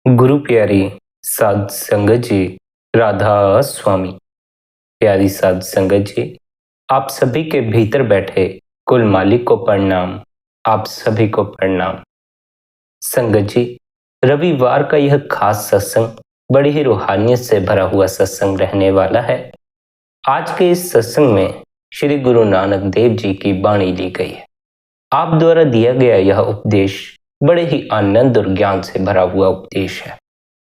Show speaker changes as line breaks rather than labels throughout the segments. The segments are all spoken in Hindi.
गुरु प्यारी साध संगत जी, राधा स्वामी। प्यारी साध संगत जी, आप सभी के भीतर बैठे कुल मालिक को प्रणाम। आप सभी को प्रणाम। संगत जी, रविवार का यह खास सत्संग बड़ी ही रूहानियत से भरा हुआ सत्संग रहने वाला है। आज के इस सत्संग में श्री गुरु नानक देव जी की वाणी ली गई है। आप द्वारा दिया गया यह उपदेश बड़े ही आनंद और ज्ञान से भरा हुआ उपदेश है।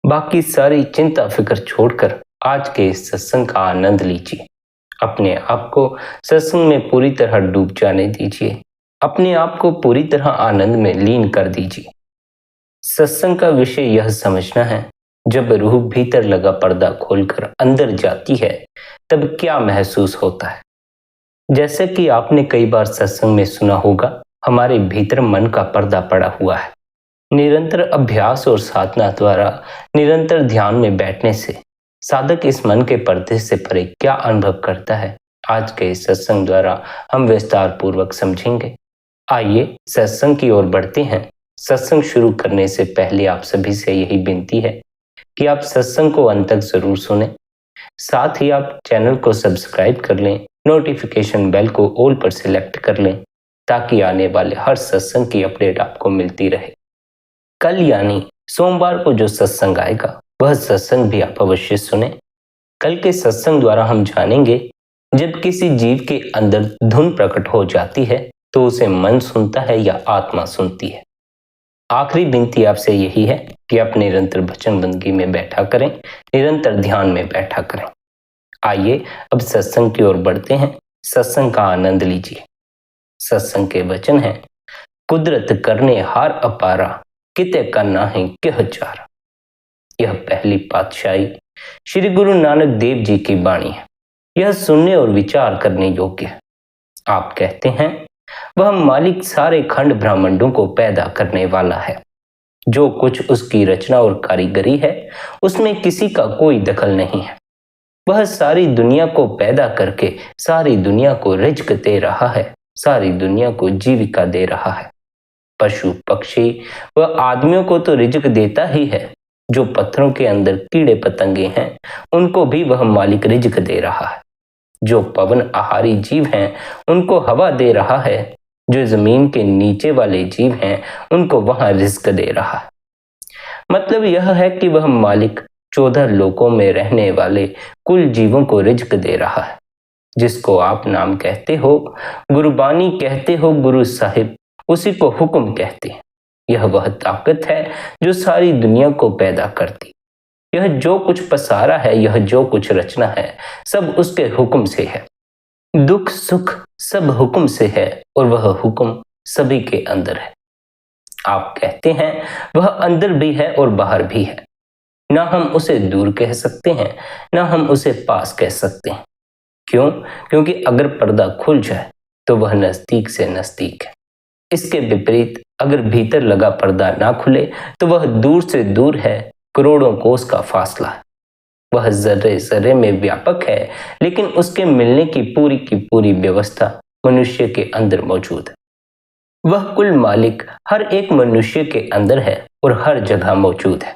बाकी सारी चिंता फिक्र छोड़कर आज के इस सत्संग का आनंद लीजिए। अपने आप को सत्संग में पूरी तरह डूब जाने दीजिए। अपने आप को पूरी तरह आनंद में लीन कर दीजिए। सत्संग का विषय यह समझना है, जब रूह भीतर लगा पर्दा खोलकर अंदर जाती है तब क्या महसूस होता है। जैसे कि आपने कई बार सत्संग में सुना होगा, हमारे भीतर मन का पर्दा पड़ा हुआ है। निरंतर अभ्यास और साधना द्वारा निरंतर ध्यान में बैठने से साधक इस मन के पर्दे से परे क्या अनुभव करता है, आज के इस सत्संग द्वारा हम विस्तार पूर्वक समझेंगे। आइए सत्संग की ओर बढ़ते हैं। सत्संग शुरू करने से पहले आप सभी से यही विनती है कि आप सत्संग को अंत तक जरूर सुनें। साथ ही आप चैनल को सब्सक्राइब कर लें, नोटिफिकेशन बेल को ऑल पर सिलेक्ट कर लें, ताकि आने वाले हर सत्संग की अपडेट आपको मिलती रहे। कल यानी सोमवार को जो सत्संग आएगा वह सत्संग भी आप अवश्य सुने। कल के सत्संग द्वारा हम जानेंगे, जब किसी जीव के अंदर धुन प्रकट हो जाती है तो उसे मन सुनता है या आत्मा सुनती है। आखिरी विनती आपसे यही है कि आप निरंतर भजन बंदगी में बैठा करें, निरंतर ध्यान में बैठा करें। आइए अब सत्संग की ओर बढ़ते हैं। सत्संग का आनंद लीजिए। सत्संग के वचन हैं, कुदरत करने हार अपारा, किते करना है कह चारा। यह पहली पातशाही श्री गुरु नानक देव जी की वाणी है। यह सुनने और विचार करने योग्य है। आप कहते हैं, वह मालिक सारे खंड ब्रह्मांडों को पैदा करने वाला है। जो कुछ उसकी रचना और कारीगरी है उसमें किसी का कोई दखल नहीं है। वह सारी दुनिया को पैदा करके सारी दुनिया को रिज्क दे रहा है, सारी दुनिया को जीविका दे रहा है। पशु पक्षी व आदमियों को तो रिज्क देता ही है। जो पत्थरों के अंदर कीड़े पतंगे हैं उनको भी वह मालिक रिज्क दे रहा है। जो पवन आहारी जीव हैं उनको हवा दे रहा है। जो जमीन के नीचे वाले जीव हैं उनको वहां रिज्क दे रहा है। मतलब यह है कि वह मालिक 14 लोकों में रहने वाले कुल जीवों को रिज्क दे रहा है। जिसको आप नाम कहते हो, गुरुबानी कहते हो, गुरु साहिब, उसी को हुक्म कहते हैं। यह वह ताकत है जो सारी दुनिया को पैदा करती। यह जो कुछ पसारा है, यह जो कुछ रचना है, सब उसके हुक्म से है। दुख सुख सब हुक्म से है और वह हुक्म सभी के अंदर है। आप कहते हैं वह अंदर भी है और बाहर भी है। ना हम उसे दूर कह सकते हैं, ना हम उसे पास कह सकते हैं। क्यों? क्योंकि अगर पर्दा खुल जाए तो वह नजदीक से नजदीक है। इसके विपरीत अगर भीतर लगा पर्दा ना खुले तो वह दूर से दूर है, करोड़ों कोस का फासला है। वह जर्रे जर्रे में व्यापक है, लेकिन उसके मिलने की पूरी व्यवस्था मनुष्य के अंदर मौजूद है। वह कुल मालिक हर एक मनुष्य के अंदर है और हर जगह मौजूद है।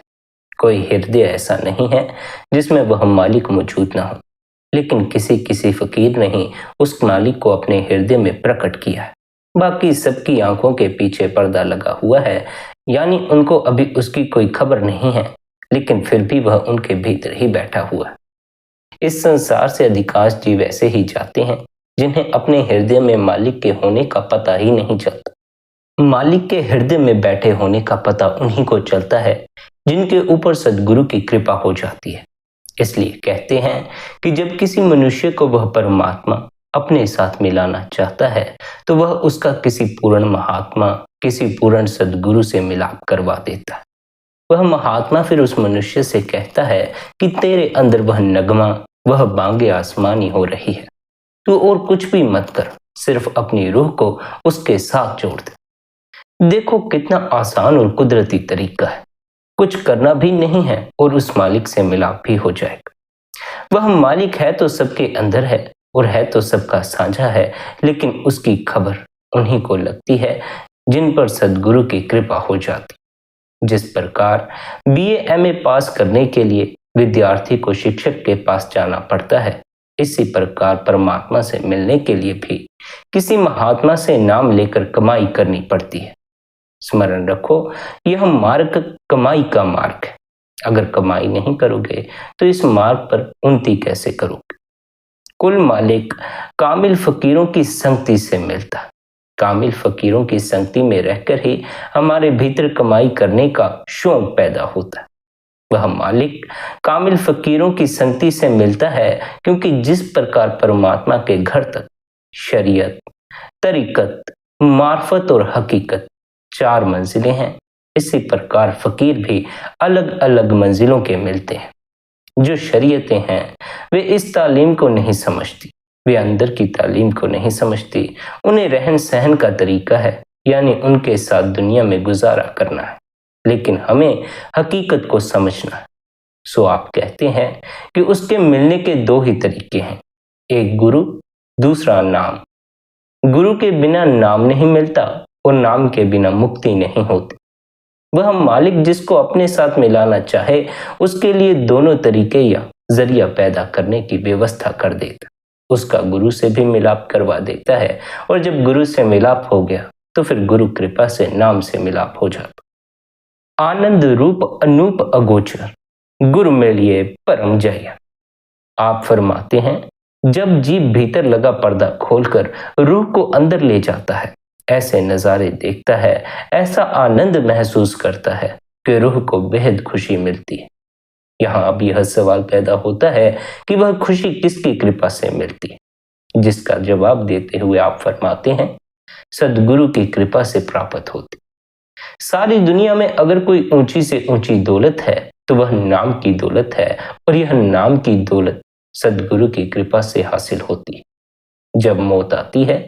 कोई हृदय ऐसा नहीं है जिसमें वह मालिक मौजूद ना हो, लेकिन किसी फकीर ने ही उस मालिक को अपने हृदय में प्रकट किया है। बाकी सबकी आंखों के पीछे पर्दा लगा हुआ है, यानी उनको अभी उसकी कोई खबर नहीं है, लेकिन फिर भी वह उनके भीतर ही बैठा हुआ है। इस संसार से अधिकांश जीव ऐसे ही जाते हैं जिन्हें अपने हृदय में मालिक के होने का पता ही नहीं चलता। मालिक के हृदय में बैठे होने का पता उन्हीं को चलता है जिनके ऊपर सद्गुरु की कृपा हो जाती है। इसलिए कहते हैं कि जब किसी मनुष्य को वह परमात्मा अपने साथ मिलाना चाहता है तो वह उसका किसी पूर्ण महात्मा, किसी पूर्ण सद्गुरु से मिलाप करवा देता है। वह महात्मा फिर उस मनुष्य से कहता है कि तेरे अंदर वह नगमा, वह बांगे आसमानी हो रही है। तू और कुछ भी मत कर, सिर्फ अपनी रूह को उसके साथ जोड़ दे। देखो कितना आसान और कुदरती तरीका है। कुछ करना भी नहीं है और उस मालिक से मिलाप भी हो जाएगा। वह मालिक है तो सबके अंदर है और है तो सबका साझा है, लेकिन उसकी खबर उन्हीं को लगती है जिन पर सद्गुरु की कृपा हो जाती। जिस प्रकार बीए एमए पास करने के लिए विद्यार्थी को शिक्षक के पास जाना पड़ता है, इसी प्रकार परमात्मा से मिलने के लिए भी किसी महात्मा से नाम लेकर कमाई करनी पड़ती है। स्मरण रखो, यह मार्ग कमाई का मार्ग है। अगर कमाई नहीं करोगे तो इस मार्ग पर उन्नति कैसे करोगे? कुल मालिक कामिल फकीरों की संगति से मिलता है। कामिल फकीरों की संगति में रहकर ही हमारे भीतर कमाई करने का शौक पैदा होता है। वह मालिक कामिल फकीरों की संगति से मिलता है क्योंकि जिस प्रकार परमात्मा के घर तक शरीयत, तरीकत, मार्फत और हकीकत 4 मंजिलें हैं, इसी प्रकार फकीर भी अलग अलग मंजिलों के मिलते हैं। जो शरीयतें हैं वे इस तालीम को नहीं समझती, वे अंदर की तालीम को नहीं समझती। उन्हें रहन सहन का तरीका है, यानी उनके साथ दुनिया में गुजारा करना है, लेकिन हमें हकीकत को समझना है। सो आप कहते हैं कि उसके मिलने के 2 ही तरीके हैं, एक गुरु, दूसरा नाम। गुरु के बिना नाम नहीं मिलता और नाम के बिना मुक्ति नहीं होती। वह मालिक जिसको अपने साथ मिलाना चाहे उसके लिए दोनों तरीके या जरिया पैदा करने की व्यवस्था कर देता। उसका गुरु से भी मिलाप करवा देता है और जब गुरु से मिलाप हो गया तो फिर गुरु कृपा से नाम से मिलाप हो जाता। आनंद रूप अनूप अगोचर, गुरु मिलिए परम जय। आप फरमाते हैं, जब जीव भीतर लगा पर्दा खोलकर रूह को अंदर ले जाता है, ऐसे नज़ारे देखता है, ऐसा आनंद महसूस करता है कि रूह को बेहद खुशी मिलती है। यहाँ अब यह सवाल पैदा होता है कि वह खुशी किसकी कृपा से मिलती है, जिसका जवाब देते हुए आप फरमाते हैं, सदगुरु की कृपा से प्राप्त होती। सारी दुनिया में अगर कोई ऊंची से ऊंची दौलत है तो वह नाम की दौलत है, और यह नाम की दौलत सदगुरु की कृपा से हासिल होती है। जब मौत आती है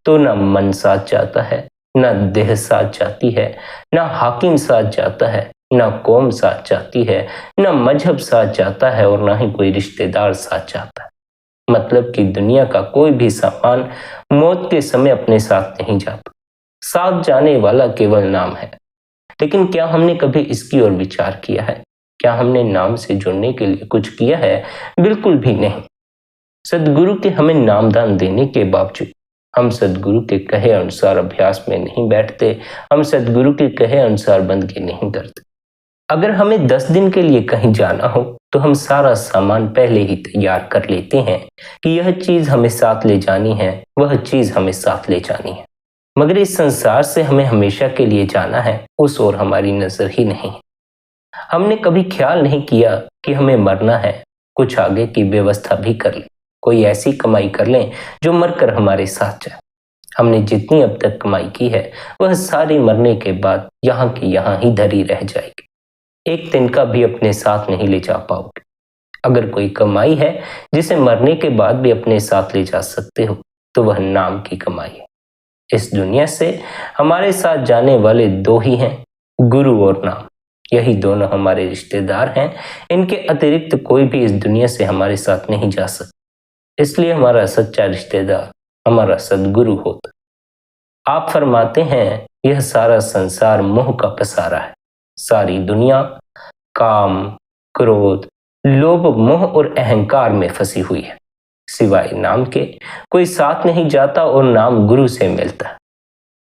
तो न मन साथ जाता है, न देह साथ जाती है, न हाकिम साथ जाता है, न कौम साथ जाती है, न मजहब साथ जाता है और न ही कोई रिश्तेदार साथ जाता है। मतलब कि दुनिया का कोई भी सामान मौत के समय अपने साथ नहीं जाता। साथ जाने वाला केवल नाम है। लेकिन क्या हमने कभी इसकी ओर विचार किया है? क्या हमने नाम से जुड़ने के लिए कुछ किया है? बिल्कुल भी नहीं। सदगुरु के हमें नामदान देने के बावजूद हम सदगुरु के कहे अनुसार अभ्यास में नहीं बैठते, हम सदगुरु के कहे अनुसार बंदगी नहीं करते। अगर हमें 10 दिन के लिए कहीं जाना हो तो हम सारा सामान पहले ही तैयार कर लेते हैं कि यह चीज हमें साथ ले जानी है, वह चीज हमें साथ ले जानी है। मगर इस संसार से हमें हमेशा के लिए जाना है, उस ओर हमारी नजर ही नहीं। हमने कभी ख्याल नहीं किया कि हमें मरना है, कुछ आगे की व्यवस्था भी कर ले, कोई ऐसी कमाई कर लें जो मरकर हमारे साथ जाए। हमने जितनी अब तक कमाई की है वह सारी मरने के बाद यहाँ की यहाँ ही धरी रह जाएगी, एक दिन का भी अपने साथ नहीं ले जा पाओगे। अगर कोई कमाई है जिसे मरने के बाद भी अपने साथ ले जा सकते हो तो वह नाम की कमाई है। इस दुनिया से हमारे साथ जाने वाले 2 ही हैं, गुरु और नाम। यही दोनों हमारे रिश्तेदार हैं, इनके अतिरिक्त कोई भी इस दुनिया से हमारे साथ नहीं जा सकता। इसलिए हमारा सच्चा रिश्तेदार हमारा सदगुरु होता। आप फरमाते हैं, यह सारा संसार मोह का पसारा है। सारी दुनिया काम, क्रोध, लोभ, मोह और अहंकार में फंसी हुई है। सिवाय नाम के कोई साथ नहीं जाता और नाम गुरु से मिलता है।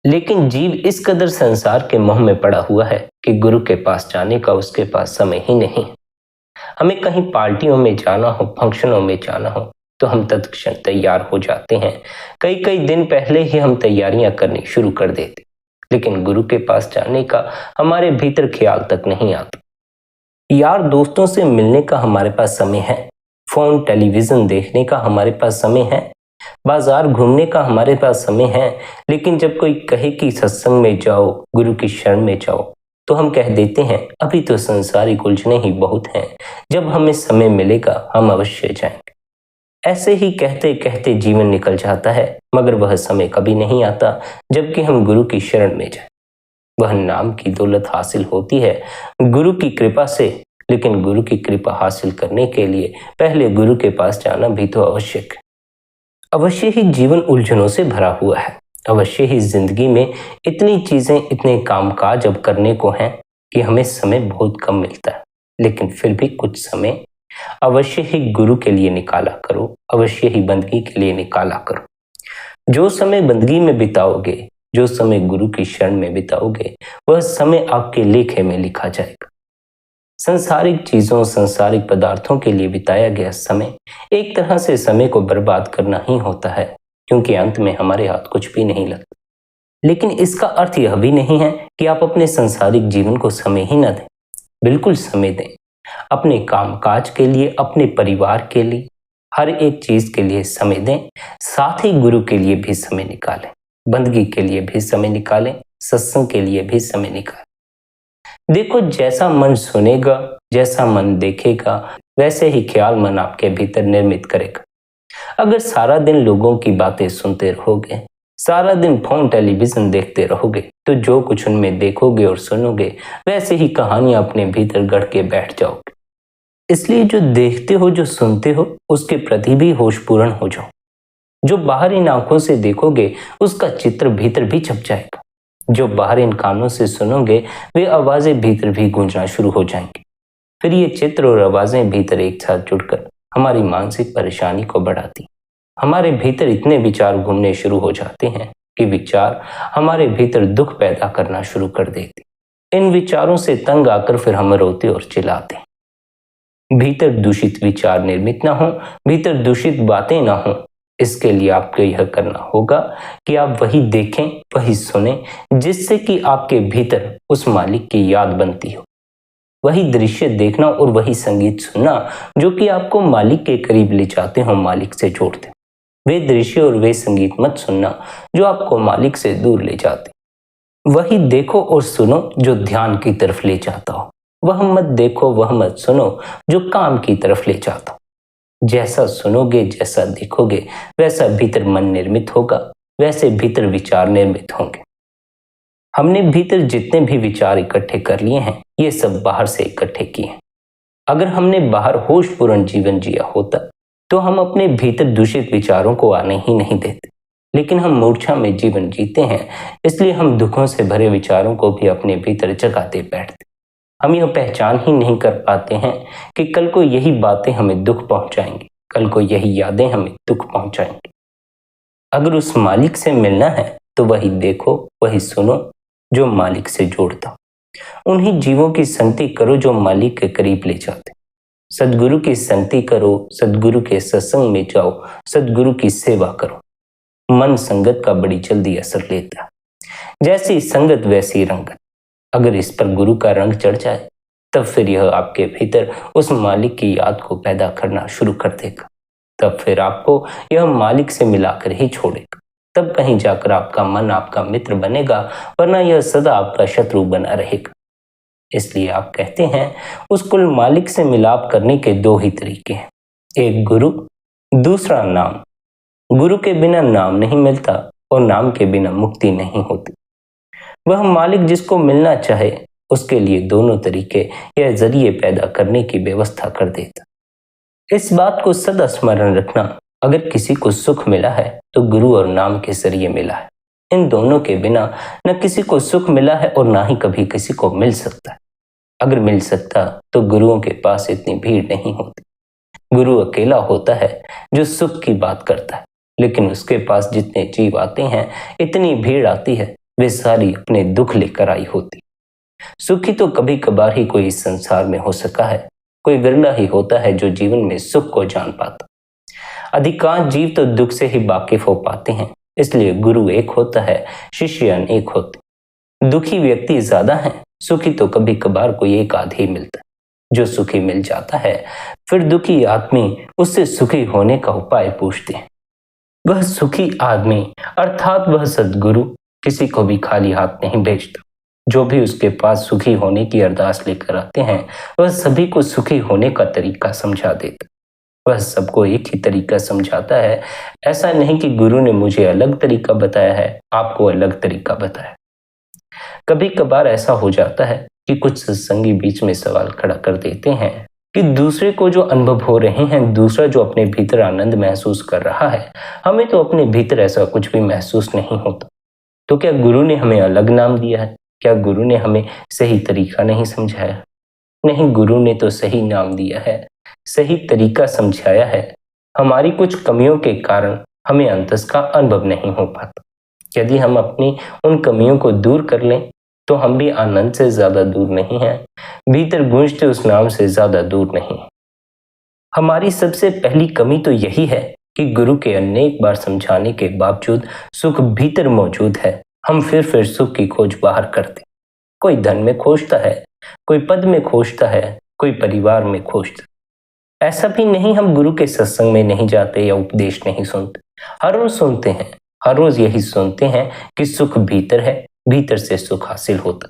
लेकिन जीव इस कदर संसार के मोह में पड़ा हुआ है कि गुरु के पास जाने का उसके पास समय ही नहीं। हमें कहीं पार्टियों में जाना हो, फंक्शनों में जाना हो तो हम तत्क्षण तैयार हो जाते हैं। कई दिन पहले ही हम तैयारियां करनी शुरू कर देते, लेकिन गुरु के पास जाने का हमारे भीतर ख्याल तक नहीं आता। यार दोस्तों से मिलने का हमारे पास समय है, फोन टेलीविजन देखने का हमारे पास समय है, बाजार घूमने का हमारे पास समय है। लेकिन जब कोई कहे कि सत्संग में जाओ, गुरु की शरण में जाओ, तो हम कह देते हैं अभी तो संसारिक उलझने ही बहुत हैं, जब हमें समय मिलेगा हम अवश्य जाएंगे। ऐसे ही कहते कहते जीवन निकल जाता है, मगर वह समय कभी नहीं आता जबकि हम गुरु की शरण में जाएं। वह नाम की दौलत हासिल होती है गुरु की कृपा से, लेकिन गुरु की कृपा हासिल करने के लिए पहले गुरु के पास जाना भी तो आवश्यक है। अवश्य ही जीवन उलझनों से भरा हुआ है, अवश्य ही जिंदगी में इतनी चीजें, इतने कामकाज अब करने को हैं, कि हमें समय बहुत कम मिलता है, लेकिन फिर भी कुछ समय अवश्य ही गुरु के लिए निकाला करो, अवश्य ही बंदगी के लिए निकाला करो। जो समय बंदगी में बिताओगे, जो समय गुरु की शरण में बिताओगे, वह समय आपके लेखे में लिखा जाएगा। संसारिक चीजों, संसारिक पदार्थों के लिए बिताया गया समय एक तरह से समय को बर्बाद करना ही होता है, क्योंकि अंत में हमारे हाथ कुछ भी नहीं लगता। लेकिन इसका अर्थ यह भी नहीं है कि आप अपने संसारिक जीवन को समय ही न दें। बिल्कुल समय दें, अपने कामकाज के लिए, अपने परिवार के लिए, हर एक चीज के लिए समय दें। साथ ही गुरु के लिए भी समय निकालें, बंदगी के लिए भी समय निकालें, सत्संग के लिए भी समय निकालें। देखो, जैसा मन सुनेगा, जैसा मन देखेगा, वैसे ही ख्याल मन आपके भीतर निर्मित करेगा। अगर सारा दिन लोगों की बातें सुनते रहोगे, सारा दिन फोन टेलीविजन देखते रहोगे, तो जो कुछ उनमें देखोगे और सुनोगे, वैसे ही कहानियां अपने भीतर गढ़ के बैठ जाओगे। इसलिए जो देखते हो, जो सुनते हो, उसके प्रति भी होशपूर्ण हो जाओ। जो बाहर इन आंखों से देखोगे, उसका चित्र भीतर भी छप जाएगा। जो बाहर इन कानों से सुनोगे, वे आवाजें भीतर भी गूंजना शुरू हो जाएंगी। फिर ये चित्र और आवाजें भीतर एक साथ जुड़कर हमारी मानसिक परेशानी को बढ़ाती। हमारे भीतर इतने विचार घूमने शुरू हो जाते हैं कि विचार हमारे भीतर दुख पैदा करना शुरू कर देते। इन विचारों से तंग आकर फिर हम रोते और चिल्लाते। भीतर दूषित विचार निर्मित ना हो, भीतर दूषित बातें ना हो, इसके लिए आपको यह करना होगा कि आप वही देखें, वही सुने, जिससे कि आपके भीतर उस मालिक की याद बनती हो। वही दृश्य देखना और वही संगीत सुनना जो कि आपको मालिक के करीब ले जाते हो, मालिक से जोड़ते। वे दृश्य और वे संगीत मत सुनना जो आपको मालिक से दूर ले जाते। वही देखो और सुनो जो ध्यान की तरफ ले जाता हो। वह मत देखो, वह मत सुनो जो काम की तरफ ले जाता हो। जैसा सुनोगे, जैसा देखोगे, वैसा भीतर मन निर्मित होगा, वैसे भीतर विचार निर्मित होंगे। हमने भीतर जितने भी विचार इकट्ठे कर लिए हैं, ये सब बाहर से इकट्ठे किए हैं। अगर हमने बाहर होशपूर्ण जीवन जिया होता तो हम अपने भीतर दूषित विचारों को आने ही नहीं देते। लेकिन हम मूर्छा में जीवन जीते हैं, इसलिए हम दुखों से भरे विचारों को भी अपने भीतर जगाते बैठते। हम यह पहचान ही नहीं कर पाते हैं कि कल को यही बातें हमें दुख पहुंचाएंगी, कल को यही यादें हमें दुख पहुंचाएंगी। अगर उस मालिक से मिलना है तो वही देखो, वही सुनो जो मालिक से जोड़ता। उन्हीं जीवों की संगति करो जो मालिक के करीब ले जाते। सदगुरु की संगति करो, सदगुरु के सत्संग में जाओ, सदगुरु की सेवा करो। मन संगत का बड़ी जल्दी असर लेता है। जैसी संगत वैसी रंगत। अगर इस पर गुरु का रंग चढ़ जाए, तब फिर यह आपके भीतर उस मालिक की याद को पैदा करना शुरू कर देगा। तब फिर आपको यह मालिक से मिलाकर ही छोड़ेगा। तब कहीं जाकर आपका मन आपका मित्र बनेगा, वरना यह सदा आपका शत्रु बना रहेगा। इसलिए आप कहते हैं, उस कुल मालिक से मिलाप करने के दो ही तरीके हैं, एक गुरु, दूसरा नाम। गुरु के बिना नाम नहीं मिलता और नाम के बिना मुक्ति नहीं होती। वह मालिक जिसको मिलना चाहे, उसके लिए दोनों तरीके या जरिए पैदा करने की व्यवस्था कर देता। इस बात को सदा स्मरण रखना, अगर किसी को सुख मिला है तो गुरु और नाम के जरिए मिला है। इन दोनों के बिना न किसी को सुख मिला है और ना ही कभी किसी को मिल सकता है। अगर मिल सकता तो गुरुओं के पास इतनी भीड़ नहीं होती। गुरु अकेला होता है जो सुख की बात करता है, लेकिन उसके पास जितने जीव आते हैं, इतनी भीड़ आती है, वे सारी अपने दुख लेकर आई होती। सुखी तो कभी कभार ही कोई इस संसार में हो सका है। कोई विरला ही होता है जो जीवन में सुख को जान पाता। अधिकांश जीव तो दुख से ही वाकिफ हो पाते हैं। इसलिए गुरु एक होता है, शिष्य अनेक होते। दुखी व्यक्ति ज्यादा हैं, सुखी तो कभी कभार कोई एक आध ही मिलता है। जो सुखी मिल जाता है, फिर दुखी आदमी उससे सुखी होने का उपाय पूछते हैं। वह सुखी आदमी अर्थात वह सद्गुरु किसी को भी खाली हाथ नहीं भेजता। जो भी उसके पास सुखी होने की अरदास लेकर आते हैं, वह सभी को सुखी होने का तरीका समझा देता। वह सबको एक ही तरीका समझाता है। ऐसा नहीं कि गुरु ने मुझे अलग तरीका बताया है, आपको अलग तरीका बताया। कभी कभार ऐसा हो जाता है कि कुछ सत्संगी बीच में सवाल खड़ा कर देते हैं कि दूसरे को जो अनुभव हो रहे हैं, दूसरा जो अपने भीतर आनंद महसूस कर रहा है, हमें तो अपने भीतर ऐसा कुछ भी महसूस नहीं होता। तो क्या गुरु ने हमें अलग नाम दिया है? क्या गुरु ने हमें सही तरीका नहीं समझाया? नहीं, गुरु ने तो सही नाम दिया है, सही तरीका समझाया है। हमारी कुछ कमियों के कारण हमें अंतस का अनुभव नहीं हो पाता। यदि हम अपनी उन कमियों को दूर कर लें तो हम भी आनंद से ज्यादा दूर नहीं हैं, भीतर गूंजते उस नाम से ज्यादा दूर नहीं। हमारी सबसे पहली कमी तो यही है कि गुरु के अनेक बार समझाने के बावजूद सुख भीतर मौजूद है, हम फिर सुख की खोज बाहर करते। कोई धन में खोजता है, कोई पद में खोजता है, कोई परिवार में खोजता। ऐसा भी नहीं हम गुरु के सत्संग में नहीं जाते या उपदेश नहीं सुनते, हर रोज सुनते हैं। हर रोज यही सुनते हैं कि सुख भीतर है, भीतर से सुख हासिल होता।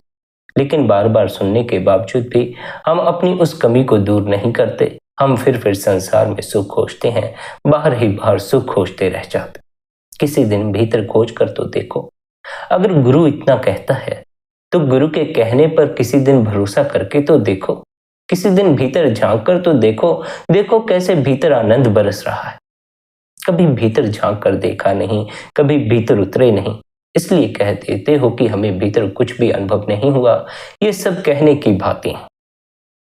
लेकिन बार बार सुनने के बावजूद भी हम अपनी उस कमी को दूर नहीं करते। हम फिर संसार में सुख खोजते हैं, बाहर ही बाहर सुख खोजते रह जाते। किसी दिन भीतर खोज कर तो देखो। अगर गुरु इतना कहता है तो गुरु के कहने पर किसी दिन भरोसा करके तो देखो। किसी दिन भीतर झांक कर तो देखो। देखो कैसे भीतर आनंद बरस रहा है। कभी भीतर झांक कर देखा नहीं, कभी भीतर उतरे नहीं, इसलिए कह देते हो कि हमें भीतर कुछ भी अनुभव नहीं हुआ। ये सब कहने की बातें हैं।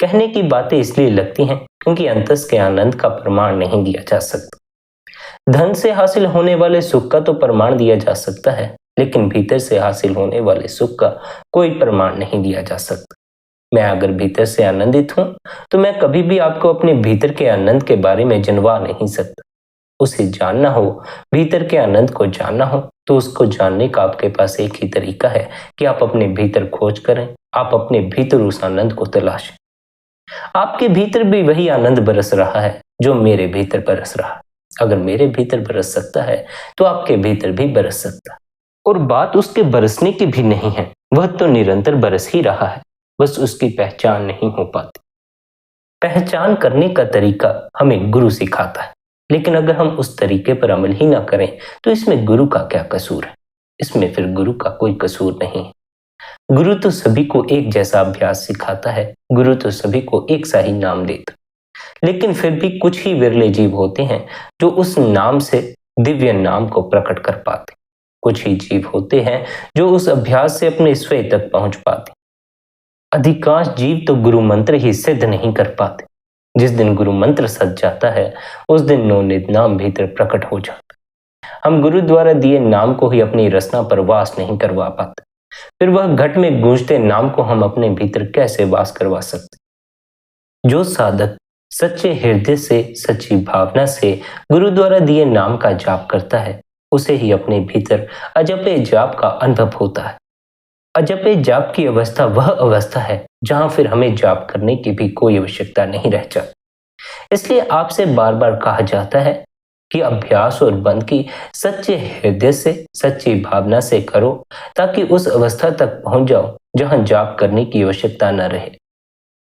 कहने की बातें इसलिए लगती हैं क्योंकि अंतस के आनंद का प्रमाण नहीं दिया जा सकता। धन से हासिल होने वाले सुख का तो प्रमाण दिया जा सकता है, लेकिन भीतर से हासिल होने वाले सुख का कोई प्रमाण नहीं दिया जा सकता। मैं अगर भीतर से आनंदित हूं तो मैं कभी भी आपको अपने भीतर के आनंद के बारे में जनवा नहीं सकता। उसे जानना हो, भीतर के आनंद को जानना हो, तो उसको जानने का आपके पास एक ही तरीका है कि आप अपने भीतर खोज करें, आप अपने भीतर उस आनंद को तलाशें। आपके भीतर भी वही आनंद बरस रहा है जो मेरे भीतर बरस रहा है। अगर मेरे भीतर बरस सकता है तो आपके भीतर भी बरस सकता है। और बात उसके बरसने की भी नहीं है, वह तो निरंतर बरस ही रहा है, बस उसकी पहचान नहीं हो पाती। पहचान करने का तरीका हमें गुरु सिखाता है, लेकिन अगर हम उस तरीके पर अमल ही ना करें तो इसमें गुरु का क्या कसूर है? इसमें फिर गुरु का कोई कसूर नहीं है। गुरु तो सभी को एक जैसा अभ्यास सिखाता है, गुरु तो सभी को एक सा ही नाम देता। लेकिन फिर भी कुछ ही विरले जीव होते हैं जो उस नाम से दिव्य नाम को प्रकट कर पाते। कुछ ही जीव होते हैं जो उस अभ्यास से अपने स्वयं तक पहुंच पाते। अधिकांश जीव तो गुरु मंत्र ही सिद्ध नहीं कर पाते। जिस दिन गुरु मंत्र सज जाता है उस दिन नवनित नाम भीतर प्रकट हो जाता। हम गुरु द्वारा दिए नाम को ही अपनी रचना पर वास नहीं करवा पाते, फिर वह घट में गूंजते नाम को हम अपने भीतर कैसे वास करवा सकते? जो साधक सच्चे हृदय से, सच्ची भावना से गुरु द्वारा दिए नाम का जाप करता है, उसे ही अपने भीतर अजपे जाप का अनुभव होता है। अजपे जाप की अवस्था वह अवस्था है जहां फिर हमें जाप करने की भी कोई आवश्यकता नहीं रह जाती। इसलिए आपसे बार बार कहा जाता है कि अभ्यास और बंदगी सच्चे हृदय से, सच्ची भावना से करो, ताकि उस अवस्था तक पहुंच जाओ जहां जाप करने की आवश्यकता न रहे।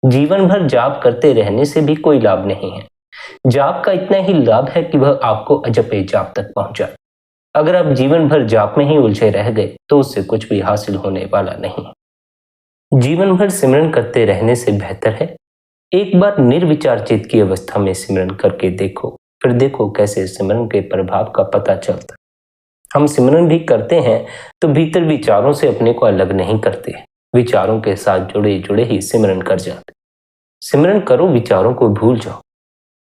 जीवन भर जाप करते रहने से भी कोई लाभ नहीं है। जाप का इतना ही लाभ है कि वह आपको अजपे जाप तक पहुंचाए। अगर आप जीवन भर जाप में ही उलझे रह गए तो उससे कुछ भी हासिल होने वाला नहीं। जीवन भर सिमरन करते रहने से बेहतर है एक बार निर्विचार चित्त की अवस्था में सिमरन करके देखो, फिर देखो कैसे सिमरन के प्रभाव का पता चलता। हम सिमरन भी करते हैं तो भीतर विचारों से अपने को अलग नहीं करते, विचारों के साथ जुड़े जुड़े ही सिमरन कर जाते। सिमरन करो, विचारों को भूल जाओ।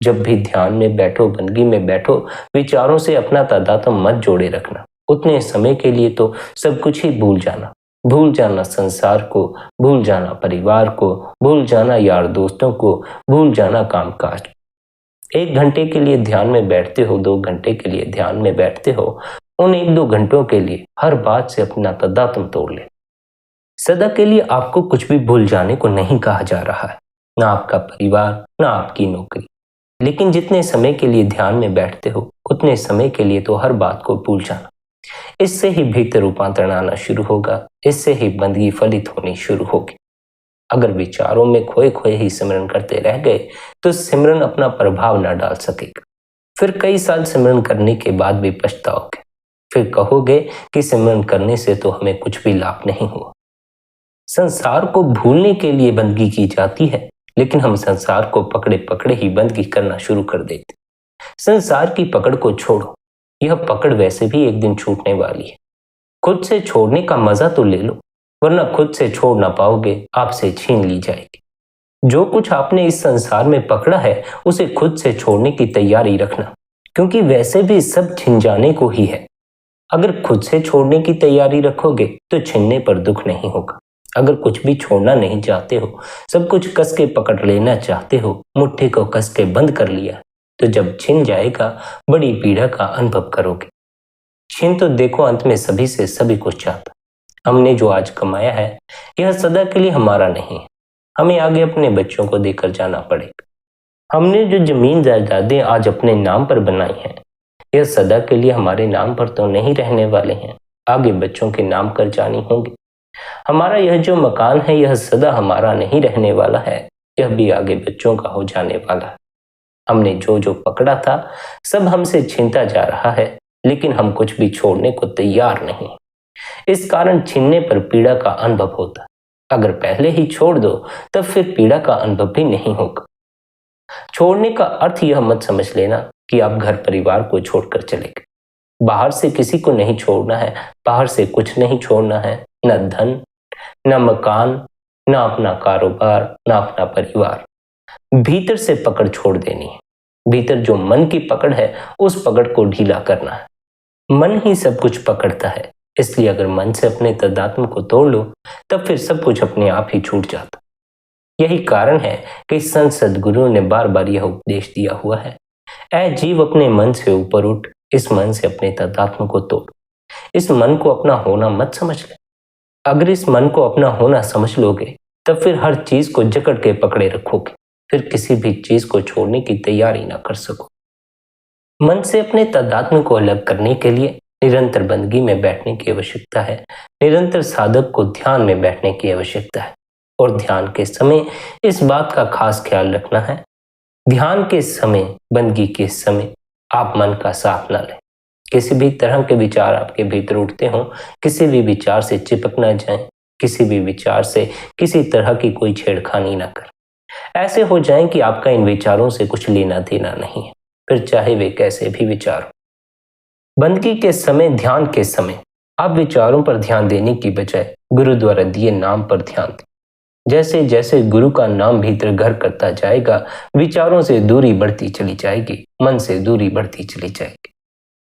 जब भी ध्यान में बैठो, बंदगी में बैठो, विचारों से अपना तादात्म्य मत जोड़े रखना। उतने समय के लिए तो सब कुछ ही भूल जाना। भूल जाना संसार को, भूल जाना परिवार को, भूल जाना यार दोस्तों को, भूल जाना कामकाज। 1 घंटे के लिए ध्यान में बैठते हो, 2 घंटे के लिए ध्यान में बैठते हो, उन 1-2 घंटों के लिए हर बात से अपना तादात्म्य तोड़ ले। सदा के लिए आपको कुछ भी भूल जाने को नहीं कहा जा रहा है, ना आपका परिवार, ना आपकी नौकरी। लेकिन जितने समय के लिए ध्यान में बैठते हो उतने समय के लिए तो हर बात को भूल जाना। इससे ही भीतर रूपांतरण आना शुरू होगा, इससे ही बंदगी फलित होनी शुरू होगी। अगर विचारों में खोए खोए ही सिमरन करते रह गए तो सिमरन अपना प्रभाव न डाल सकेगा। फिर कई साल सिमरन करने के बाद भी पछताओगे। फिर कहोगे कि सिमरन करने से तो हमें कुछ भी लाभ नहीं हुआ। संसार को भूलने के लिए बंदगी की जाती है, लेकिन हम संसार को पकड़े पकड़े ही बंदगी करना शुरू कर देते। संसार की पकड़ को छोड़ो, यह पकड़ वैसे भी एक दिन छूटने वाली है। खुद से छोड़ने का मजा तो ले लो। वरना खुद से छोड़ ना पाओगे, आपसे छीन ली जाएगी। जो कुछ आपने इस संसार में पकड़ा है उसे खुद से छोड़ने की तैयारी रखना, क्योंकि वैसे भी सब छिन जाने को ही है। अगर खुद से छोड़ने की तैयारी रखोगे तो छिनने पर दुख नहीं होगा। अगर कुछ भी छोड़ना नहीं चाहते हो, सब कुछ कस के पकड़ लेना चाहते हो, मुट्ठी को कस के बंद कर लिया, तो जब छिन जाएगा बड़ी पीड़ा का अनुभव करोगे। छिन तो देखो अंत में सभी से सभी कुछ जाता। हमने जो आज कमाया है यह सदा के लिए हमारा नहीं है, हमें आगे अपने बच्चों को देकर जाना पड़ेगा। हमने जो जमीन जायदादें आज अपने नाम पर बनाई हैं यह सदा के लिए हमारे नाम पर तो नहीं रहने वाले हैं, आगे बच्चों के नाम कर जानी होंगी। हमारा यह जो मकान है यह सदा हमारा नहीं रहने वाला है, यह भी आगे बच्चों का हो जाने वाला है। हमने जो जो पकड़ा था सब हमसे छीनता जा रहा है, लेकिन हम कुछ भी छोड़ने को तैयार नहीं। इस कारण छीनने पर पीड़ा का अनुभव होता। अगर पहले ही छोड़ दो तब फिर पीड़ा का अनुभव भी नहीं होगा। छोड़ने का अर्थ यह मत समझ लेना कि आप घर परिवार को छोड़कर चले गए। बाहर से किसी को नहीं छोड़ना है, बाहर से कुछ नहीं छोड़ना है, न धन, न मकान, न अपना कारोबार, न अपना परिवार। भीतर से पकड़ छोड़ देनी है। भीतर जो मन की पकड़ है उस पकड़ को ढीला करना है। मन ही सब कुछ पकड़ता है, इसलिए अगर मन से अपने तदात्म को तोड़ लो तब फिर सब कुछ अपने आप ही छूट जाता। यही कारण है कि संत सद्गुरु ने बार बार यह उपदेश दिया हुआ है, ऐ जीव अपने मन से ऊपर उठ, इस मन से अपने तदात्म को तोड़। इस मन को अपना होना मत समझ ले। अगर इस मन को अपना होना समझ लोगे तब फिर हर चीज को जकड़ के पकड़े रखोगे, फिर किसी भी चीज को छोड़ने की तैयारी ना कर सको। मन से अपने तदात्म को अलग करने के लिए निरंतर बंदगी में बैठने की आवश्यकता है। निरंतर साधक को ध्यान में बैठने की आवश्यकता है, और ध्यान के समय इस बात का खास ख्याल रखना है, ध्यान के समय, बंदगी के समय आप मन का साथ ना लें। किसी भी तरह के विचार आपके भीतर उठते हों, किसी भी विचार से चिपक ना जाएं, किसी भी विचार से किसी तरह की कोई छेड़खानी ना करें। ऐसे हो जाएं कि आपका इन विचारों से कुछ लेना देना नहीं है, फिर चाहे वे कैसे भी विचार हो। बंदगी के समय, ध्यान के समय आप विचारों पर ध्यान देने की बजाय गुरु द्वारा दिए नाम पर ध्यान दें। जैसे जैसे गुरु का नाम भीतर घर करता जाएगा, विचारों से दूरी बढ़ती चली जाएगी, मन से दूरी बढ़ती चली जाएगी।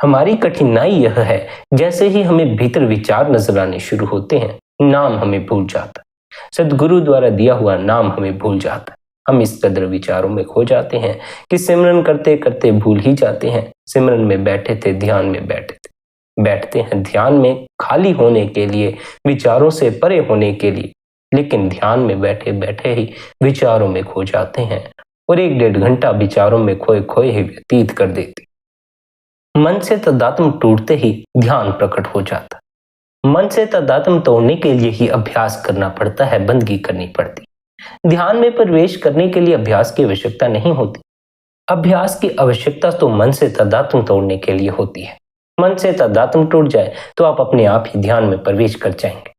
हमारी कठिनाई यह है, जैसे ही हमें भीतर विचार नजर आने शुरू होते हैं, नाम हमें भूल जाता है। सद्गुरु द्वारा दिया हुआ नाम हमें भूल जाता है। हम इस कदर विचारों में खो जाते हैं कि सिमरन करते करते भूल ही जाते हैं। सिमरन में बैठे थे, ध्यान में बैठते हैं ध्यान में खाली होने के लिए, विचारों से परे होने के लिए, लेकिन ध्यान में बैठे बैठे ही विचारों में खो जाते हैं और 1-1.5 घंटा विचारों में खोए खोए ही व्यतीत कर देते। मन से तदात्म टूटते ही ध्यान प्रकट हो जाता। मन से तदात्म तोड़ने के लिए ही अभ्यास करना पड़ता है, बंदगी करनी पड़ती। ध्यान में प्रवेश करने के लिए अभ्यास की आवश्यकता नहीं होती। अभ्यास की आवश्यकता तो मन से तदात्म तोड़ने के लिए होती है। मन से तदात्म टूट जाए तो आप अपने आप ही ध्यान में प्रवेश कर जाएंगे।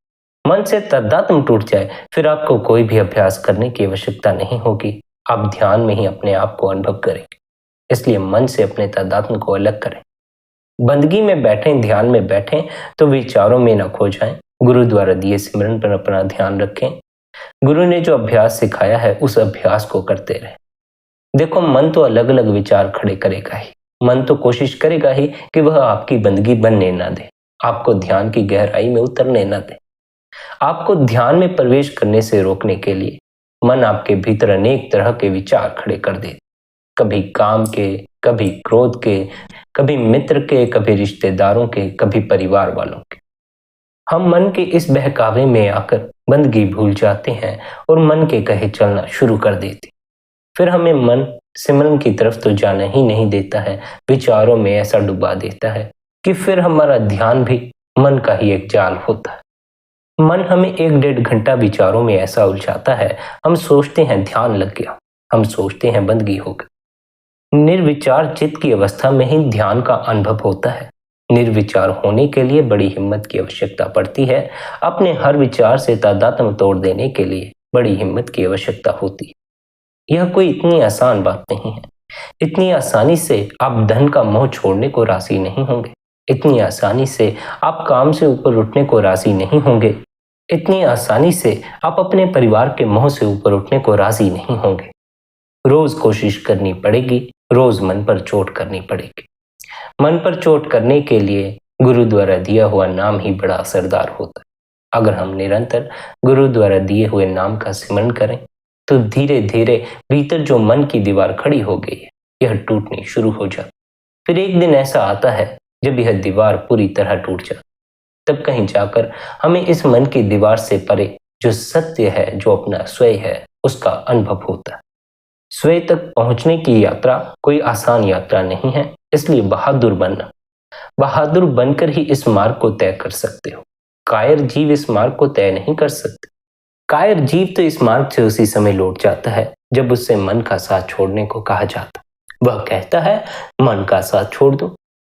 मन से तदात्म टूट जाए फिर आपको कोई भी अभ्यास करने की आवश्यकता नहीं होगी, आप ध्यान में ही अपने आप को अनुभव करेंगे। इसलिए मन से अपने तदात्म को अलग करें। बंदगी में बैठें, ध्यान में बैठें तो विचारों में न खो जाएं। गुरु द्वारा दिए सिमरन पर अपना ध्यान रखें। गुरु ने जो अभ्यास सिखाया है उस अभ्यास को करते रहें। देखो, मन तो अलग अलग विचार खड़े करेगा ही। मन तो कोशिश करेगा ही कि वह आपकी बंदगी बनने ना दे, आपको ध्यान की गहराई में उतरने ना दे। आपको ध्यान में प्रवेश करने से रोकने के लिए मन आपके भीतर अनेक तरह के विचार खड़े कर दे, कभी काम के, कभी क्रोध के, कभी मित्र के, कभी रिश्तेदारों के, कभी परिवार वालों के। हम मन के इस बहकावे में आकर बंदगी भूल जाते हैं और मन के कहे चलना शुरू कर देते। फिर हमें मन सिमरन की तरफ तो जाना ही नहीं देता है, विचारों में ऐसा डुबा देता है कि फिर हमारा ध्यान भी मन का ही एक जाल होता है। मन हमें 1-1.5 घंटा विचारों में ऐसा उलझाता है, हम सोचते हैं ध्यान लग गया, हम सोचते हैं बंदगी हो गई। निर्विचार चित्त की अवस्था में ही ध्यान का अनुभव होता है। निर्विचार होने के लिए बड़ी हिम्मत की आवश्यकता पड़ती है। अपने हर विचार से तादात्म्य तोड़ देने के लिए बड़ी हिम्मत की आवश्यकता होती है। यह कोई इतनी आसान बात नहीं है। इतनी आसानी से आप धन का मोह छोड़ने को राजी नहीं होंगे। इतनी आसानी से आप काम से ऊपर उठने को राजी नहीं होंगे। इतनी आसानी से आप अपने परिवार के मोह से ऊपर उठने को राजी नहीं होंगे। रोज कोशिश करनी पड़ेगी, रोज मन पर चोट करनी पड़ेगी। मन पर चोट करने के लिए गुरु द्वारा दिया हुआ नाम ही बड़ा असरदार होता है। अगर हम निरंतर गुरु द्वारा दिए हुए नाम का सिमरण करें तो धीरे धीरे भीतर जो मन की दीवार खड़ी हो गई है यह टूटनी शुरू हो जाती। फिर एक दिन ऐसा आता है जब यह दीवार पूरी तरह टूट जाती। तब कहीं जाकर हमें इस मन की दीवार से परे जो सत्य है, जो अपना स्वयं है, उसका अनुभव होता है। स्वयं तक पहुंचने की यात्रा कोई आसान यात्रा नहीं है, इसलिए बहादुर बनना। बहादुर बनकर ही इस मार्ग को तय कर सकते हो। कायर जीव इस मार्ग को तय नहीं कर सकते। कायर जीव तो इस मार्ग से उसी समय लौट जाता है जब उससे मन का साथ छोड़ने को कहा जाता। वह कहता है मन का साथ छोड़ दूं।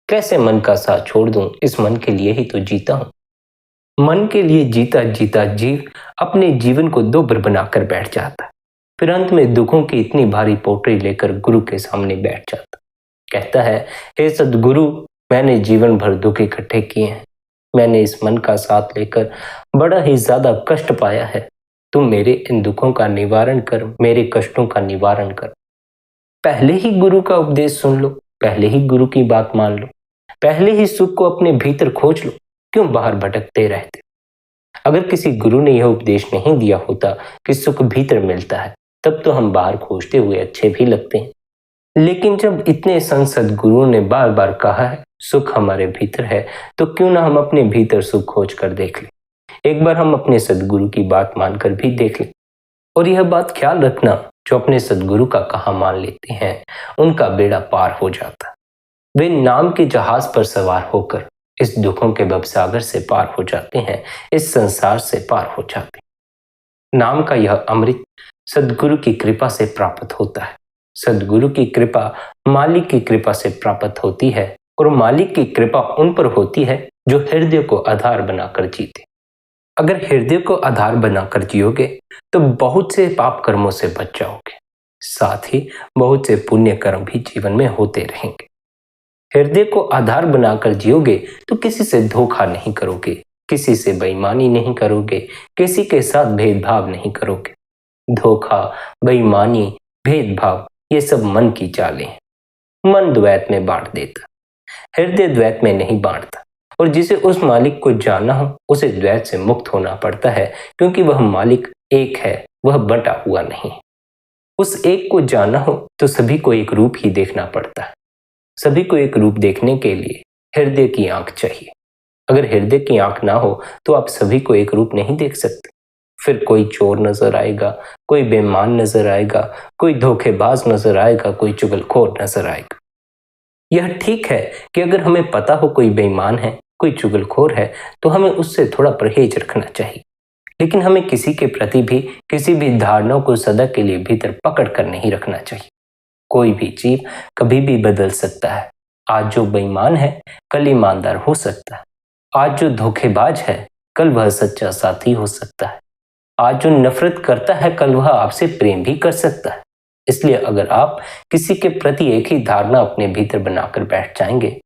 कैसे मन का साथ छोड़ दूं? इस मन के लिए ही तो जीता हूं। मन के लिए जीता जीता जीव अपने जीवन को दोबर बनाकर बैठ जाता है। फिर अंत में दुखों की इतनी भारी पोटली लेकर गुरु के सामने बैठ जाता। कहता है, हे सद्गुरु, मैंने जीवन भर दुख इकट्ठे किए हैं। मैंने इस मन का साथ लेकर बड़ा ही ज्यादा कष्ट पाया है। तुम मेरे इन दुखों का निवारण कर, मेरे कष्टों का निवारण कर। पहले ही गुरु का उपदेश सुन लो, पहले ही गुरु की बात मान लो, पहले ही सुख को अपने भीतर खोज लो। क्यों बाहर भटकते रहते? अगर किसी गुरु ने यह उपदेश नहीं दिया होता कि सुख भीतर मिलता है, तब तो हम बाहर खोजते हुए अच्छे भी लगते हैं। लेकिन जब इतने संत सद्गुरुओं ने बार बार कहा है सुख हमारे भीतर है, तो क्यों ना हम अपने भीतर सुख खोज कर देख लें। एक बार हम अपने सद्गुरु की बात मानकर भी देख लें। और यह बात ख्याल रखना, जो अपने सद्गुरु का कहा मान लेते हैं उनका बेड़ा पार हो जाता है। वे नाम के जहाज पर सवार होकर इस दुखों के भवसागर से पार हो जाते हैं, इस संसार से पार हो जाते हैं। नाम का यह अमृत सद्गुरु की कृपा से प्राप्त होता है। सद्गुरु की कृपा मालिक की कृपा से प्राप्त होती है, और मालिक की कृपा उन पर होती है जो हृदय को आधार बनाकर जीते। अगर हृदय को आधार बनाकर जियोगे तो बहुत से पाप कर्मों से बच जाओगे, साथ ही बहुत से पुण्य कर्म भी जीवन में होते रहेंगे। हृदय को आधार बनाकर जियोगे तो किसी से धोखा नहीं करोगे, किसी से बेईमानी नहीं करोगे, किसी के साथ भेदभाव नहीं करोगे। धोखा, बेईमानी, भेदभाव ये सब मन की चालें हैं। मन द्वैत में बांट देता, हृदय द्वैत में नहीं बांटता। और जिसे उस मालिक को जानना हो उसे द्वैत से मुक्त होना पड़ता है, क्योंकि वह मालिक एक है, वह बंटा हुआ नहीं। उस एक को जानना हो तो सभी को एक रूप ही देखना पड़ता है। सभी को एक रूप देखने के लिए हृदय की आंख चाहिए। अगर हृदय की आंख ना हो तो आप सभी को एक रूप नहीं देख सकते। फिर कोई चोर नजर आएगा, कोई बेईमान नजर आएगा, कोई धोखेबाज नजर आएगा, कोई चुगलखोर नजर आएगा। यह ठीक है कि अगर हमें पता हो कोई बेईमान है, कोई चुगलखोर है, तो हमें उससे थोड़ा परहेज रखना चाहिए। लेकिन हमें किसी के प्रति भी किसी भी धारणा को सदा के लिए भीतर पकड़ कर नहीं रखना चाहिए। कोई भी जीव कभी भी बदल सकता है। आज जो बेईमान है कल ईमानदार हो सकता है। आज जो धोखेबाज है कल वह सच्चा साथी हो सकता है। आज जो नफरत करता है कल वह आपसे प्रेम भी कर सकता है। इसलिए अगर आप किसी के प्रति एक ही धारणा अपने भीतर बनाकर बैठ जाएंगे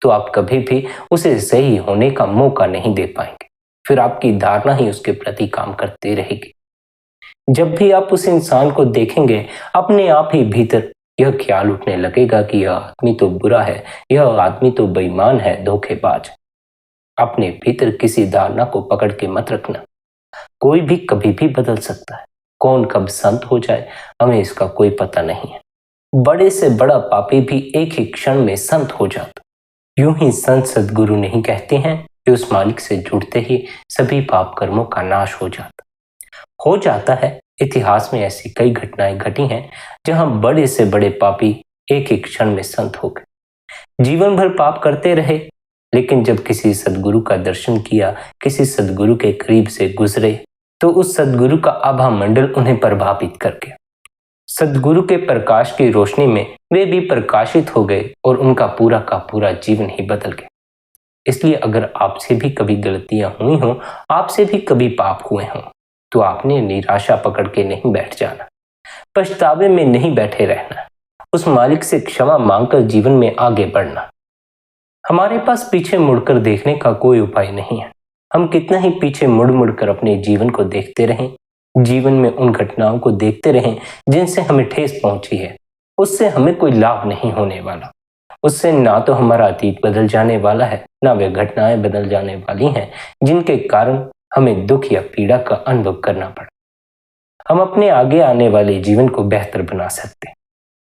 तो आप कभी भी उसे सही होने का मौका नहीं दे पाएंगे। फिर आपकी धारणा ही उसके प्रति काम करती रहेगी। जब भी आप उस इंसान को देखेंगे अपने आप ही भीतर यह ख्याल उठने लगेगा कि यह आदमी तो बुरा है, यह आदमी तो बेईमान है, धोखेबाज। अपने भीतर किसी धारणा को पकड़ के मत रखना। कोई भी कभी भी बदल सकता है। कौन कब संत हो जाए हमें इसका कोई पता नहीं है। बड़े से बड़ा पापी भी एक ही क्षण में संत हो जाता। यूं ही संत सद्गुरु नहीं कहते हैं कि उस मालिक से जुड़ते ही सभी पाप कर्मों का नाश हो जाता है। इतिहास में ऐसी कई घटनाएं घटी हैं जहां बड़े से बड़े पापी एक एक क्षण में संत हो गए। जीवन भर पाप करते रहे, लेकिन जब किसी सद्गुरु का दर्शन किया, किसी सद्गुरु के करीब से गुजरे, तो उस सद्गुरु का आभा मंडल उन्हें प्रभावित कर गया। सद्गुरु के प्रकाश की रोशनी में वे भी प्रकाशित हो गए और उनका पूरा का पूरा जीवन ही बदल गया। इसलिए अगर आपसे भी कभी गलतियां हुई हों, आपसे भी कभी पाप हुए हों, तो आपने निराशा पकड़ के नहीं बैठ जाना, पछतावे में नहीं बैठे रहना, उस मालिक से क्षमा मांगकर जीवन में आगे बढ़ना। हमारे पास पीछे मुड़कर देखने का कोई उपाय नहीं है। हम कितना ही पीछे मुड़ मुड़ कर अपने जीवन को देखते रहें, जीवन में उन घटनाओं को देखते रहें जिनसे हमें ठेस पहुंची है, उससे हमें कोई लाभ नहीं होने वाला। उससे ना तो हमारा अतीत बदल जाने वाला है, ना वे घटनाएं बदल जाने वाली हैं जिनके कारण हमें दुख या पीड़ा का अनुभव करना पड़ा। हम अपने आगे आने वाले जीवन को बेहतर बना सकते हैं।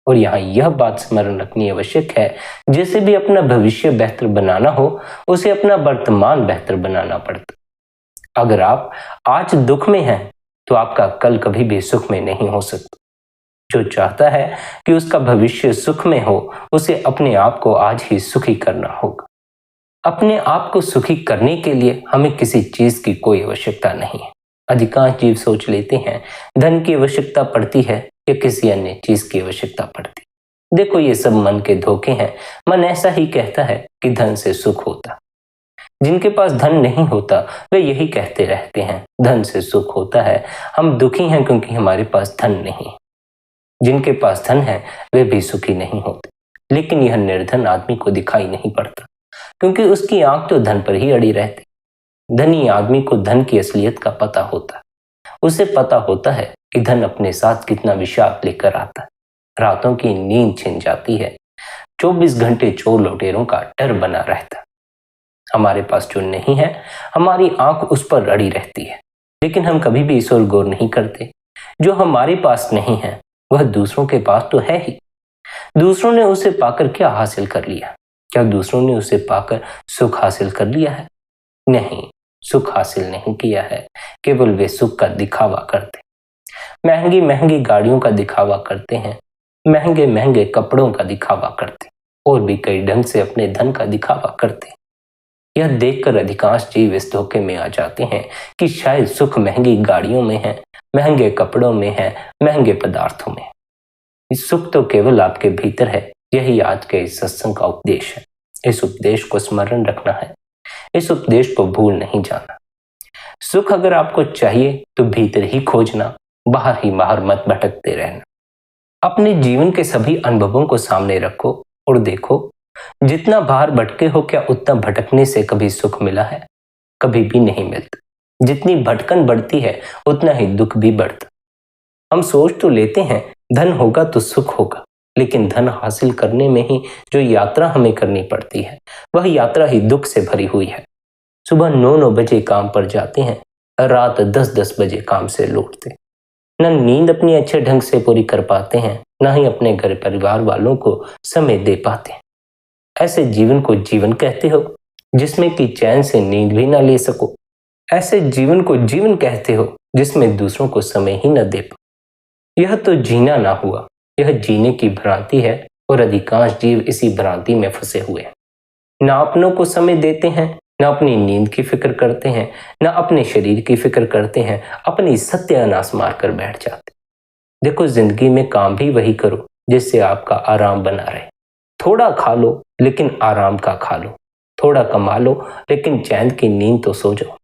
और यहाँ यह बात स्मरण रखनी आवश्यक है, जिसे भी अपना भविष्य बेहतर बनाना हो, उसे अपना वर्तमान बेहतर बनाना पड़ता। अगर आप आज दुख में हैं, तो आपका कल कभी भी सुख में नहीं हो सकता। जो चाहता है कि उसका भविष्य सुख में हो, उसे अपने आप को आज ही सुखी करना होगा। अपने आप को सुखी करने के लिए हमें किसी चीज की कोई आवश्यकता नहीं है। अधिकांश जीव सोच लेते हैं धन की आवश्यकता पड़ती है या किसी अन्य चीज की आवश्यकता पड़ती है। देखो, ये सब मन के धोखे हैं। मन ऐसा ही कहता है कि धन से सुख होता। जिनके पास धन नहीं होता वे यही कहते रहते हैं, धन से सुख होता है, हम दुखी हैं क्योंकि हमारे पास धन नहीं। जिनके पास धन है वे भी सुखी नहीं होते, लेकिन यह निर्धन आदमी को दिखाई नहीं पड़ता, क्योंकि उसकी आंख तो धन पर ही अड़ी रहती। धनी आदमी को धन की असलियत का पता होता है। उसे पता होता है कि धन अपने साथ कितना विषाद लेकर आता है। रातों की नींद छिन जाती है। 24 घंटे चोर लुटेरों का डर बना रहता है। हमारे पास जो नहीं है, हमारी आंख उस पर अड़ी रहती है, लेकिन हम कभी भी इस ओर गौर नहीं करते। जो हमारे पास नहीं है वह दूसरों के पास तो है ही। दूसरों ने उसे पाकर क्या हासिल कर लिया? क्या दूसरों ने उसे पाकर सुख हासिल कर लिया है? नहीं, सुख हासिल नहीं किया है। केवल वे सुख का दिखावा करते, महंगी महंगी गाड़ियों का दिखावा करते हैं, महंगे महंगे कपड़ों का दिखावा करते, और भी कई ढंग से अपने धन का दिखावा करते। यह देखकर अधिकांश जीव इस धोखे में आ जाते हैं कि शायद सुख महंगी गाड़ियों में है, महंगे कपड़ों में है, महंगे पदार्थों में। इस सुख तो केवल आपके भीतर है। यही आज के इस सत्संग का उपदेश है। इस उपदेश को स्मरण रखना है, इस उपदेश को भूल नहीं जाना। सुख अगर आपको चाहिए तो भीतर ही खोजना, बाहर ही बाहर मत भटकते रहना। अपने जीवन के सभी अनुभवों को सामने रखो और देखो, जितना बाहर भटके हो, क्या उतना भटकने से कभी सुख मिला है? कभी भी नहीं मिलता। जितनी भटकन बढ़ती है उतना ही दुख भी बढ़ता। हम सोच तो लेते हैं धन होगा तो सुख होगा, लेकिन धन हासिल करने में ही जो यात्रा हमें करनी पड़ती है, वह यात्रा ही दुख से भरी हुई है। सुबह 9-9 बजे काम पर जाते हैं, रात 10-10 बजे काम से लौटते। न नींद अपनी अच्छे ढंग से पूरी कर पाते हैं, न ही अपने घर परिवार वालों को समय दे पाते। ऐसे जीवन को जीवन कहते हो जिसमें कि चैन से नींद भी न ले सको? ऐसे जीवन को जीवन कहते हो जिसमें दूसरों को समय ही न दे पाओ? यह तो जीना ना हुआ, यह जीने की भ्रांति है, और अधिकांश जीव इसी भ्रांति में फंसे हुए हैं। ना अपनों को समय देते हैं, ना अपनी नींद की फिक्र करते हैं, ना अपने शरीर की फिक्र करते हैं, अपनी सत्यानाश मारकर बैठ जाते। देखो, जिंदगी में काम भी वही करो जिससे आपका आराम बना रहे। थोड़ा खा लो लेकिन आराम का खा लो, थोड़ा कमा लो लेकिन चैन की नींद तो सो जाओ।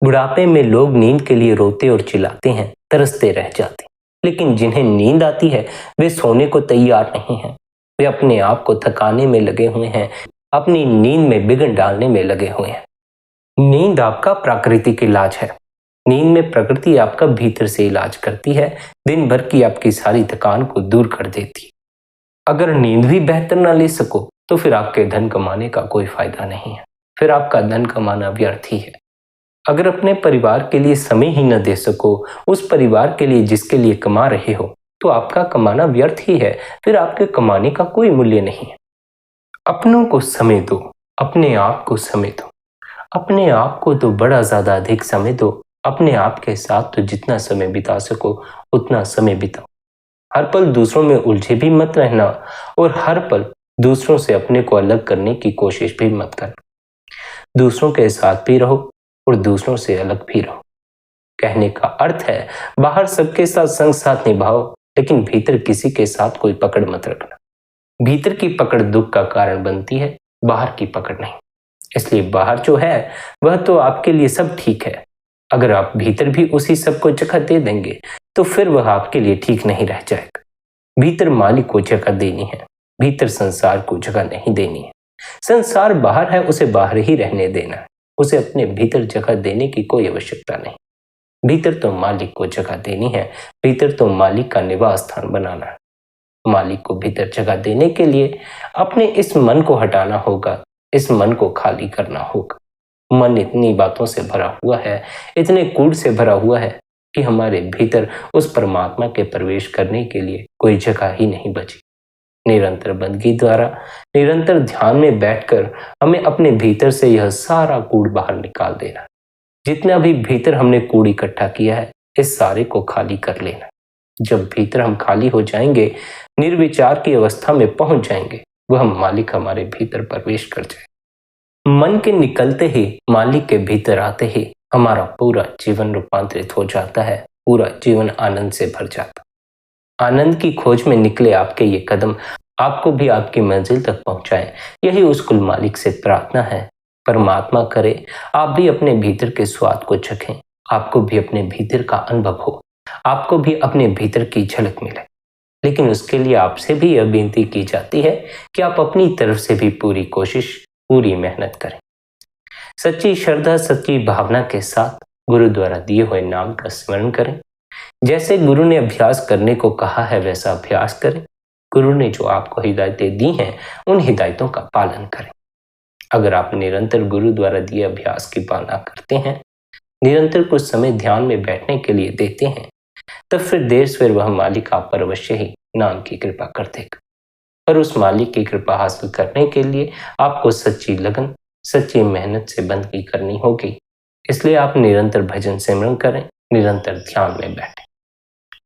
बुढ़ापे में लोग नींद के लिए रोते और चिल्लाते हैं, तरसते रह जाते, लेकिन जिन्हें नींद आती है वे सोने को तैयार नहीं हैं। वे अपने आप को थकाने में लगे हुए हैं, अपनी नींद में बिघन डालने में लगे हुए हैं। नींद आपका प्राकृतिक इलाज है। नींद में प्रकृति आपका भीतर से इलाज करती है, दिन भर की आपकी सारी थकान को दूर कर देती है। अगर नींद भी बेहतर ना ले सको तो फिर आपके धन कमाने का कोई फायदा नहीं है, फिर आपका धन कमाना व्यर्थ ही है। अगर अपने परिवार के लिए समय ही न दे सको, उस परिवार के लिए जिसके लिए कमा रहे हो, तो आपका कमाना व्यर्थ ही है, फिर आपके कमाने का कोई मूल्य नहीं है। अपनों को समय दो, अपने आप को समय दो, अपने आप को तो बड़ा ज्यादा अधिक समय दो। अपने आप के साथ तो जितना समय बिता सको उतना समय बिताओ। हर पल दूसरों में उलझे भी मत रहना, और हर पल दूसरों से अपने को अलग करने की कोशिश भी मत करना। दूसरों के साथ भी रहो और दूसरों से अलग भी रहो। कहने का अर्थ है, बाहर सबके साथ संग साथ निभाओ, लेकिन भीतर किसी के साथ कोई पकड़ मत रखना। भीतर की पकड़ दुख का कारण बनती है, बाहर की पकड़ नहीं। इसलिए बाहर जो है वह तो आपके लिए सब ठीक है। अगर आप भीतर भी उसी सब को जगह दे देंगे तो फिर वह आपके लिए ठीक नहीं रह जाएगा। भीतर मालिक को जगह देनी है, भीतर संसार को जगह नहीं देनी है। संसार बाहर है, उसे बाहर ही रहने देना है, उसे अपने भीतर जगह देने की कोई आवश्यकता नहीं। भीतर तो मालिक को जगह देनी है, भीतर तो मालिक का निवास स्थान बनाना है। मालिक को भीतर जगह देने के लिए अपने इस मन को हटाना होगा, इस मन को खाली करना होगा। मन इतनी बातों से भरा हुआ है, इतने कूड़ से भरा हुआ है कि हमारे भीतर उस परमात्मा के प्रवेश करने के लिए कोई जगह ही नहीं बची। निरंतर बंदगी द्वारा, निरंतर ध्यान में बैठकर हमें अपने भीतर से यह सारा कूड़ बाहर निकाल देना। जितना भी भीतर हमने कूड़ इकट्ठा किया है, इस सारे को खाली कर लेना। जब भीतर हम खाली हो जाएंगे, निर्विचार की अवस्था में पहुंच जाएंगे, वह मालिक हमारे भीतर प्रवेश कर जाए। मन के निकलते ही, मालिक के भीतर आते ही हमारा पूरा जीवन रूपांतरित हो जाता है, पूरा जीवन आनंद से भर जाता। आनंद की खोज में निकले आपके ये कदम आपको भी आपकी मंजिल तक पहुंचाए, यही उस कुल मालिक से प्रार्थना है। परमात्मा करे आप भी अपने भीतर के स्वाद को चखें, आपको भी अपने भीतर का अनुभव हो, आपको भी अपने भीतर की झलक मिले। लेकिन उसके लिए आपसे भी यह विनती की जाती है कि आप अपनी तरफ से भी पूरी कोशिश, पूरी मेहनत करें। सच्ची श्रद्धा, सच्ची भावना के साथ गुरु द्वारा दिए हुए नाम का स्मरण करें। जैसे गुरु ने अभ्यास करने को कहा है, वैसा अभ्यास करें। गुरु ने जो आपको हिदायतें दी हैं, उन हिदायतों का पालन करें। अगर आप निरंतर गुरु द्वारा दिए अभ्यास की पालना करते हैं, निरंतर कुछ समय ध्यान में बैठने के लिए देते हैं, तब फिर देर सवेर वह मालिक आप पर अवश्य ही नाम की कृपा कर देगा। पर उस मालिक की कृपा हासिल करने के लिए आपको सच्ची लगन, सच्ची मेहनत से बंदगी करनी होगी। इसलिए आप निरंतर भजन सिमरन करें, निरंतर ध्यान में बैठें।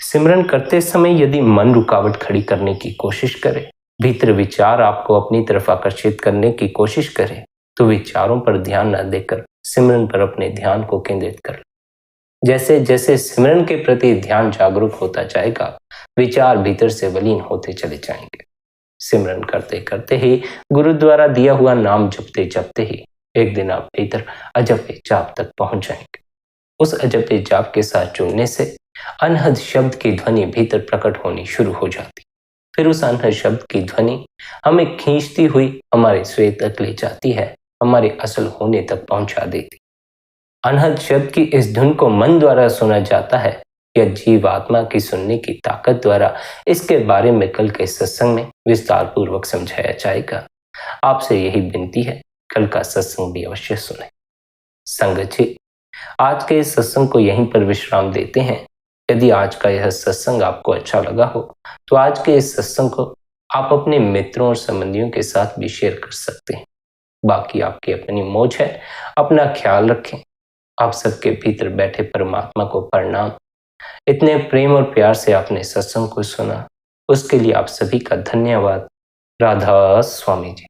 सिमरन करते समय यदि मन रुकावट खड़ी करने की कोशिश करे, भीतर विचार आपको अपनी तरफ आकर्षित करने की कोशिश करे, तो विचारों पर ध्यान न देकर सिमरन पर अपने ध्यान को केंद्रित कर। जैसे जैसे सिमरन के प्रति ध्यान जागरूक होता जाएगा, विचार भीतर से विलीन होते चले जाएंगे। सिमरन करते करते ही, गुरु द्वारा दिया हुआ नाम जपते जपते ही एक दिन आप भीतर अजब जाप तक पहुंच जाएंगे। उस अजब जाप के साथ जुड़ने से अनहद शब्द की ध्वनि भीतर प्रकट होनी शुरू हो जाती। फिर उस अनहद शब्द की ध्वनि हमें खींचती हुई हमारे स्वेद तक ले जाती है, हमारे असल होने तक पहुंचा देती। अनहद शब्द की इस धुन को मन द्वारा सुना जाता है या जीव आत्मा की सुनने की ताकत द्वारा, इसके बारे में कल के सत्संग में विस्तार पूर्वक समझाया जाएगा। आपसे यही विनती है, कल का सत्संग भी अवश्य सुने। संगत जी, आज के इस सत्संग को यहीं पर विश्राम देते हैं। यदि आज का यह सत्संग आपको अच्छा लगा हो, तो आज के इस सत्संग को आप अपने मित्रों और संबंधियों के साथ भी शेयर कर सकते हैं। बाकी आपकी अपनी मौज है। अपना ख्याल रखें। आप सबके भीतर बैठे परमात्मा को प्रणाम। इतने प्रेम और प्यार से आपने सत्संग को सुना, उसके लिए आप सभी का धन्यवाद। राधा स्वामी जी।